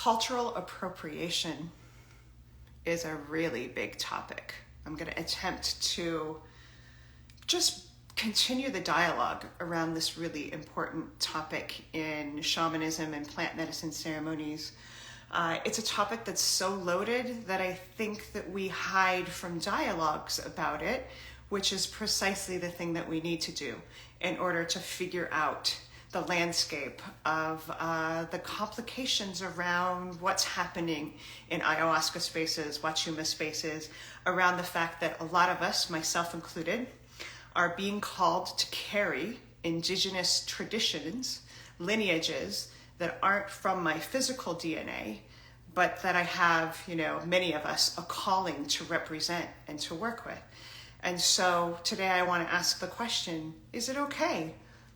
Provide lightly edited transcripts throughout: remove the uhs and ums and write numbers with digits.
Cultural appropriation is a really big topic. I'm going to attempt to just continue the dialogue around this really important topic in shamanism and plant medicine ceremonies. It's a topic that's so loaded that I think that we hide from dialogues about it, which is precisely the thing that we need to do in order to figure out the landscape of the complications around what's happening in ayahuasca spaces, wachuma spaces, around the fact that a lot of us, myself included, are being called to carry indigenous traditions, lineages that aren't from my physical DNA, but that I have, many of us, a calling to represent and to work with. And so today I want to ask the question, is it okay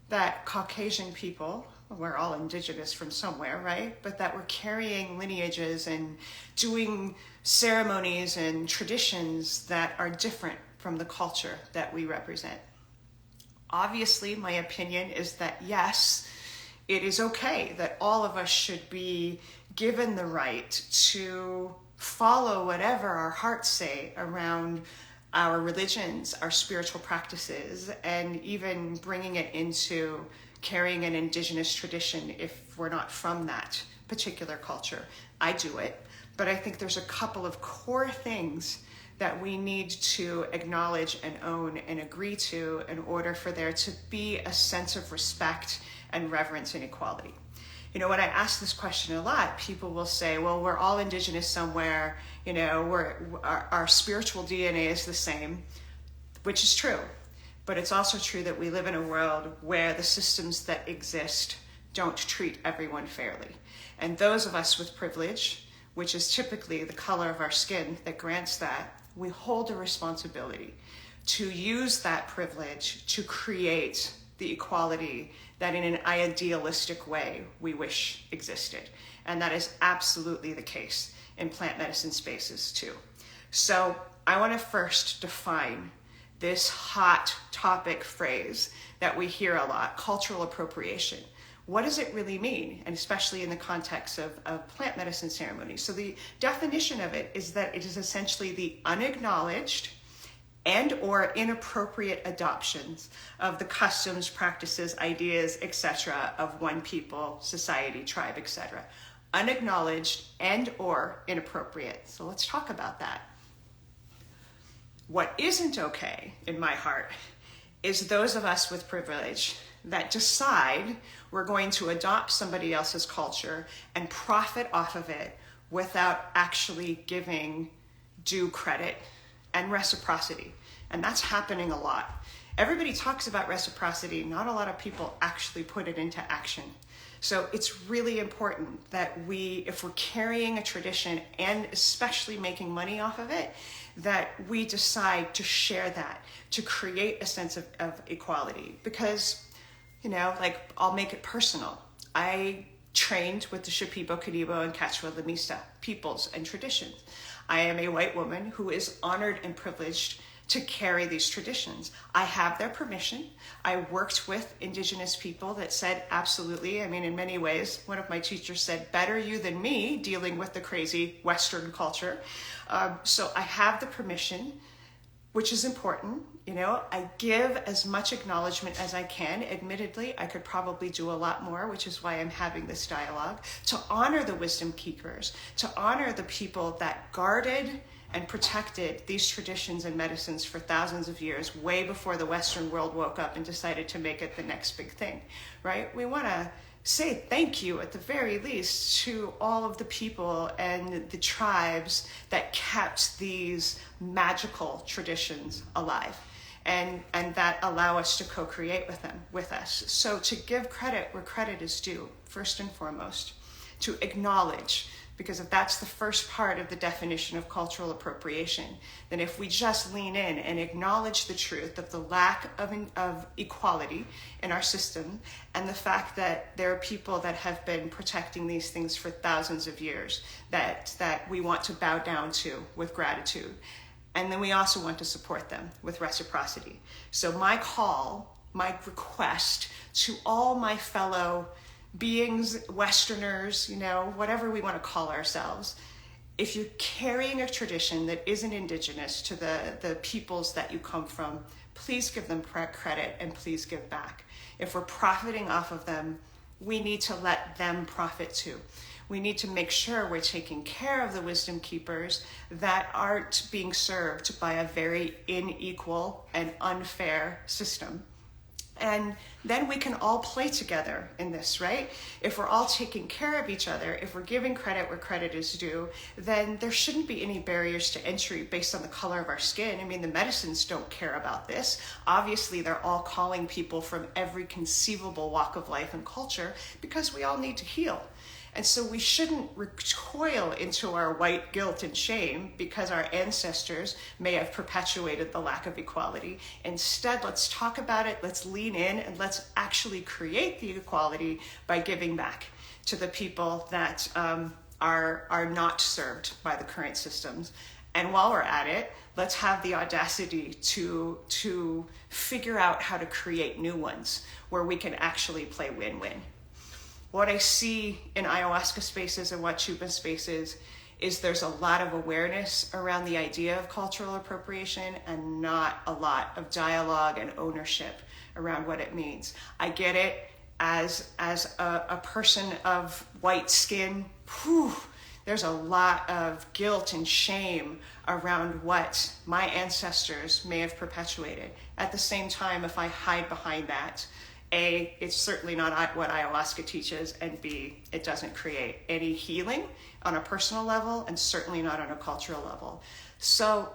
that Caucasian people, we're all indigenous from somewhere, right? But that we're carrying lineages and doing ceremonies and traditions that are different from the culture that we represent? Obviously, my opinion is that yes, it is okay that all of us should be given the right to follow whatever our hearts say around our religions, our spiritual practices, and even bringing it into carrying an indigenous tradition if we're not from that particular culture. I do it, but I think there's a couple of core things that we need to acknowledge and own and agree to in order for there to be a sense of respect and reverence and equality. When I ask this question a lot, people will say, well, we're all indigenous somewhere, our spiritual DNA is the same, which is true. But it's also true that we live in a world where the systems that exist don't treat everyone fairly. And those of us with privilege, which is typically the color of our skin that grants that, we hold a responsibility to use that privilege to create the equality that in an idealistic way we wish existed. And that is absolutely the case in plant medicine spaces too. So I want to first define this hot topic phrase that we hear a lot, cultural appropriation. What does it really mean? And especially in the context of plant medicine ceremonies. So the definition of it is that it is essentially the unacknowledged and or inappropriate adoptions of the customs, practices, ideas, etc. of one people, society, tribe, etc. Unacknowledged and or inappropriate. So let's talk about that. What isn't okay in my heart is those of us with privilege that decide we're going to adopt somebody else's culture and profit off of it without actually giving due credit and reciprocity. And that's happening a lot. Everybody talks about reciprocity. Not a lot of people actually put it into action. So it's really important that if we're carrying a tradition and especially making money off of it, that we decide to share that, to create a sense of equality. Because, I'll make it personal. I trained with the Shipibo, Kadibo, and Quechua Lamista peoples and traditions. I am a white woman who is honored and privileged to carry these traditions. I have their permission. I worked with indigenous people that said, absolutely. In many ways, one of my teachers said, better you than me, dealing with the crazy Western culture. So I have the permission, which is important. I give as much acknowledgement as I can. Admittedly, I could probably do a lot more, which is why I'm having this dialogue, to honor the wisdom keepers, to honor the people that guarded and protected these traditions and medicines for thousands of years, way before the Western world woke up and decided to make it the next big thing, right? We want to say thank you at the very least to all of the people and the tribes that kept these magical traditions alive and that allow us to co-create with us. So to give credit where credit is due, first and foremost, to acknowledge, because if that's the first part of the definition of cultural appropriation, then if we just lean in and acknowledge the truth of the lack of equality in our system and the fact that there are people that have been protecting these things for thousands of years that we want to bow down to with gratitude. And then we also want to support them with reciprocity. So my call, my request to all my fellow beings, Westerners, whatever we want to call ourselves, if you're carrying a tradition that isn't indigenous to the peoples that you come from, please give them credit and please give back. If we're profiting off of them, we need to let them profit too. We need to make sure we're taking care of the wisdom keepers that aren't being served by a very unequal and unfair system. And then we can all play together in this, right? If we're all taking care of each other, if we're giving credit where credit is due, then there shouldn't be any barriers to entry based on the color of our skin. I mean, the medicines don't care about this. Obviously, they're all calling people from every conceivable walk of life and culture because we all need to heal. And so we shouldn't recoil into our white guilt and shame because our ancestors may have perpetuated the lack of equality. Instead, let's talk about it, let's lean in, and let's actually create the equality by giving back to the people that are not served by the current systems. And while we're at it, let's have the audacity to figure out how to create new ones where we can actually play win-win. What I see in ayahuasca spaces and Huachupa spaces is there's a lot of awareness around the idea of cultural appropriation and not a lot of dialogue and ownership around what it means. I get it as a person of white skin. There's a lot of guilt and shame around what my ancestors may have perpetuated. At the same time, if I hide behind that, A, it's certainly not what ayahuasca teaches, and B, it doesn't create any healing on a personal level and certainly not on a cultural level. So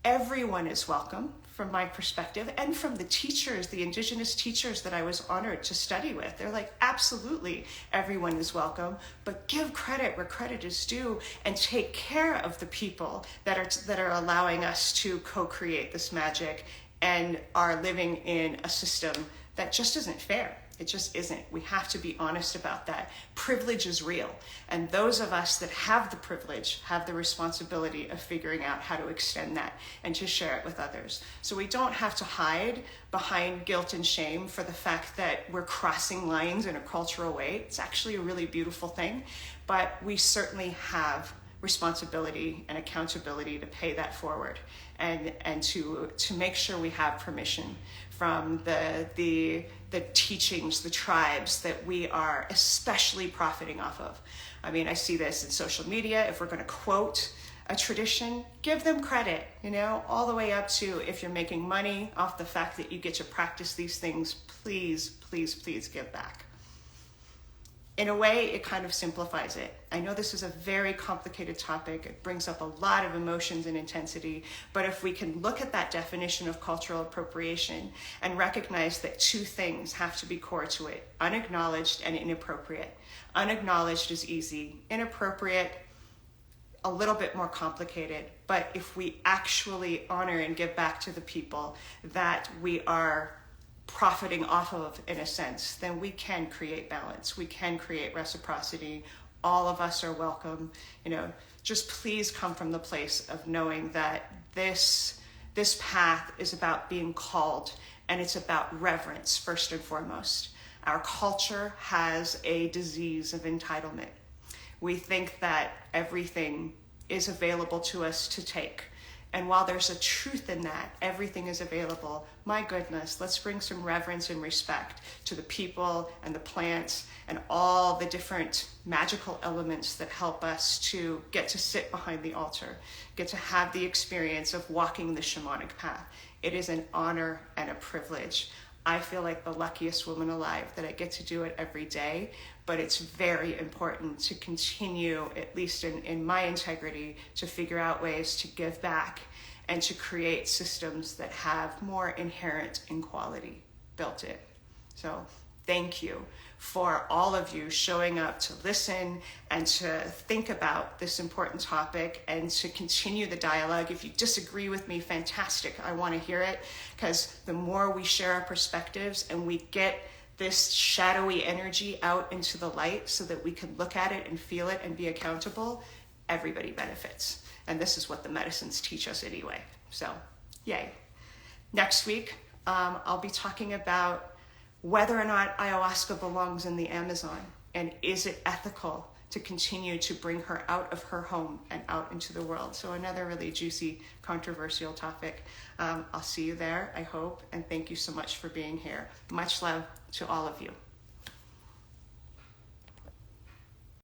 everyone is welcome from my perspective and from the teachers, the indigenous teachers that I was honored to study with. They're like, absolutely, everyone is welcome, but give credit where credit is due and take care of the people that are allowing us to co-create this magic and are living in a system that just isn't fair. It just isn't. We have to be honest about that. Privilege is real. And those of us that have the privilege have the responsibility of figuring out how to extend that and to share it with others. So we don't have to hide behind guilt and shame for the fact that we're crossing lines in a cultural way. It's actually a really beautiful thing, but we certainly have responsibility and accountability to pay that forward and to make sure we have permission from the teachings, the tribes that we are especially profiting off of. I mean, I see this in social media. If we're going to quote a tradition, give them credit, all the way up to if you're making money off the fact that you get to practice these things, please, please, please give back. In a way, it kind of simplifies it. I know this is a very complicated topic. It brings up a lot of emotions and intensity, but if we can look at that definition of cultural appropriation and recognize that two things have to be core to it, unacknowledged and inappropriate. Unacknowledged is easy, inappropriate, a little bit more complicated, but if we actually honor and give back to the people that we are profiting off of, in a sense, then we can create balance. We can create reciprocity. All of us are welcome. Just please come from the place of knowing that this path is about being called, and it's about reverence first and foremost. Our culture has a disease of entitlement. We think that everything is available to us to take. And while there's a truth in that, everything is available. My goodness, let's bring some reverence and respect to the people and the plants and all the different magical elements that help us to get to sit behind the altar, get to have the experience of walking the shamanic path. It is an honor and a privilege. I feel like the luckiest woman alive that I get to do it every day, but it's very important to continue, at least in my integrity, to figure out ways to give back and to create systems that have more inherent equality built in. So thank you for all of you showing up to listen and to think about this important topic and to continue the dialogue. If you disagree with me, fantastic. I want to hear it, because the more we share our perspectives and we get this shadowy energy out into the light so that we can look at it and feel it and be accountable, everybody benefits. And this is what the medicines teach us anyway. So, yay. Next week, I'll be talking about whether or not ayahuasca belongs in the Amazon. And is it ethical to continue to bring her out of her home and out into the world? So another really juicy, controversial topic. I'll see you there, I hope, and thank you so much for being here. Much love to all of you.